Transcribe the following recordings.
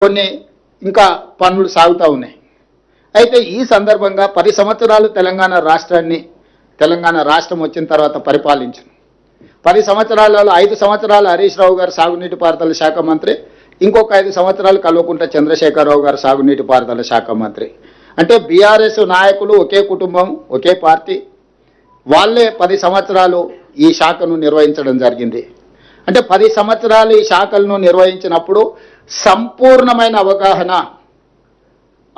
కొన్ని ఇంకా పనులు సాగుతూ ఉన్నాయి. అయితే ఈ సందర్భంగా 10 సంవత్సరాలు తెలంగాణ రాష్ట్రం వచ్చిన తర్వాత పరిపాలించాను. 10 సంవత్సరాలలో 5 సంవత్సరాలు హరీష్ రావు గారు సాగునీటి పారుదల శాఖ మంత్రి, ఇంకొక 5 సంవత్సరాలు కల్వకుంట్ల చంద్రశేఖరరావు గారు సాగునీటి పారుదల శాఖ మంత్రి. అంటే బీఆర్ఎస్ నాయకులు ఒకే కుటుంబం, ఒకే పార్టీ, వాళ్ళే 10 సంవత్సరాలు ఈ శాఖను నిర్వహించడం జరిగింది. అంటే 10 సంవత్సరాలు ఈ శాఖలను నిర్వహించినప్పుడు సంపూర్ణమైన అవగాహన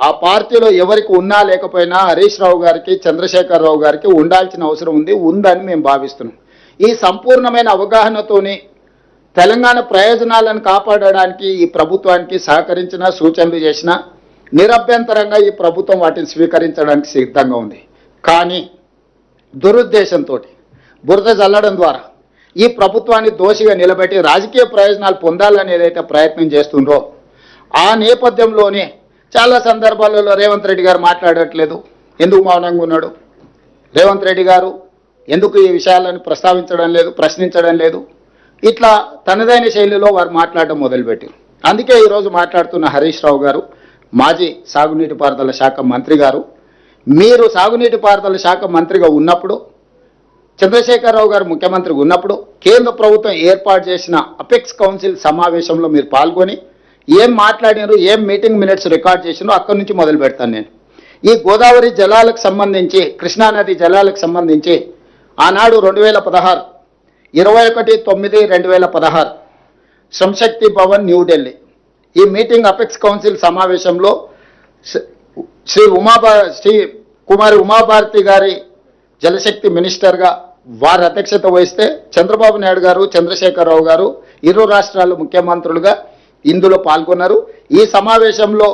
ఆ పార్టీలో ఎవరికి ఉన్నా లేకపోయినా హరీష్ రావు గారికి, చంద్రశేఖరరావు గారికి ఉండాల్సిన అవసరం ఉందని మేము భావిస్తున్నాం. ఈ సంపూర్ణమైన అవగాహనతోనే తెలంగాణ ప్రయోజనాలను కాపాడడానికి ఈ ప్రభుత్వానికి సహకరించిన, సూచనలు చేసిన నిరభ్యంతరంగా ఈ ప్రభుత్వం వాటిని స్వీకరించడానికి సిద్ధంగా ఉంది. కానీ దురుద్దేశంతో బురద జల్లడం ద్వారా ఈ ప్రభుత్వాన్ని దోషిగా నిలబెట్టి రాజకీయ ప్రయోజనాలు పొందాలని ఏదైతే ప్రయత్నం చేస్తుందో ఆ నేపథ్యంలోనే చాలా సందర్భాలలో రేవంత్ రెడ్డి గారు మాట్లాడట్లేదు. ఎందుకు మౌనంగా ఉన్నాడు? రేవంత్ రెడ్డి గారు ఎందుకు ఈ విషయాలను ప్రశ్నించడం లేదు? ఇట్లా తనదైన శైలిలో వారు మాట్లాడడం మొదలుపెట్టారు. అందుకే ఈరోజు మాట్లాడుతున్న హరీష్ రావు గారు, మాజీ సాగునీటి పారుదల శాఖ మంత్రి గారు, మీరు సాగునీటి పారుదల శాఖ మంత్రిగా ఉన్నప్పుడు, చంద్రశేఖరరావు గారు ముఖ్యమంత్రిగా ఉన్నప్పుడు కేంద్ర ప్రభుత్వం ఏర్పాటు చేసిన అపెక్స్ కౌన్సిల్ సమావేశంలో మీరు పాల్గొని ఏం మాట్లాడినారు, ఏం మీటింగ్ మినిట్స్ రికార్డ్ చేసినారో అక్కడి నుంచి మొదలు పెడతాను నేను. ఈ గోదావరి జలాలకు సంబంధించి, కృష్ణానది జలాలకు సంబంధించి ఆనాడు 2016 21/9/2016 శ్రమశక్తి భవన్ న్యూఢిల్లీ ఈ మీటింగ్ అపెక్స్ కౌన్సిల్ సమావేశంలో శ్రీ కుమారి ఉమాభారతి గారి జలశక్తి మినిస్టర్గా వారి అధ్యక్షత వహిస్తే చంద్రబాబు నాయుడు గారు, చంద్రశేఖరరావు గారు ఇరు రాష్ట్రాల ముఖ్యమంత్రులుగా ఇందులో పాల్గొన్నారు. ఈ సమావేశంలో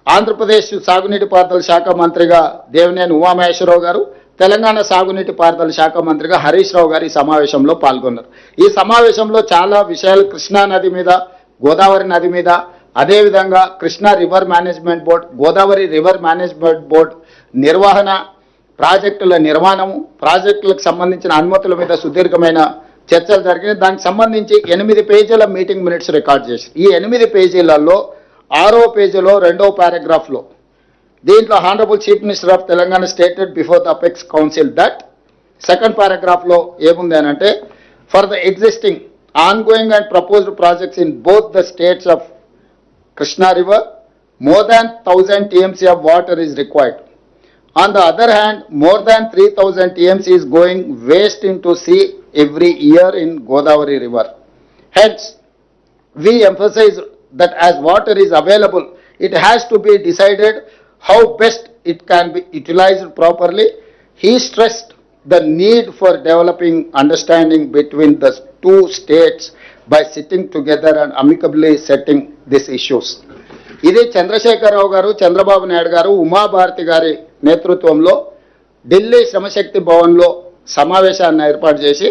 ఆంధ్రప్రదేశ్ సాగునీటి పారుదల శాఖ మంత్రిగా దేవినేని ఉమామహేశ్వరరావు గారు, తెలంగాణ సాగునీటి పారుదల శాఖ మంత్రిగా హరీష్ రావు గారు ఈ సమావేశంలో పాల్గొన్నారు. ఈ సమావేశంలో చాలా విషయాలు కృష్ణా నది మీద, గోదావరి నది మీద, అదేవిధంగా Krishna river management board, Godavari river management board నిర్వహణ, ప్రాజెక్టుల నిర్మాణము, ప్రాజెక్టులకు సంబంధించిన అనుమతుల మీద సుదీర్ఘమైన చర్చలు జరిగినాయి. దానికి సంబంధించి 8 పేజీల మీటింగ్ మినిట్స్ రికార్డ్ చేసి ఈ 8 పేజీలలో 6వ పేజీలో 2వ పారాగ్రాఫ్లో దీంట్లో honourable chief minister of Telangana stated before the apex council that, second పారాగ్రాఫ్లో ఏముంది అని అంటే, for the existing ongoing and proposed projects in both the states of Krishna river, more than 1000 TMC of water is required. On the other hand, more than 3000 TMC is going waste into sea every year in Godavari river. Hence, we emphasize that as water is available, it has to be decided how best it can be utilized properly. He stressed the need for developing understanding between the two states by sitting together and amicably setting these issues. ఇది చంద్రశేఖరరావు గారు, చంద్రబాబు నాయుడు గారు, ఉమాభారతి గారి నేతృత్వంలో ఢిల్లీ శ్రమశక్తి భవన్లో సమావేశాన్ని ఏర్పాటు చేసి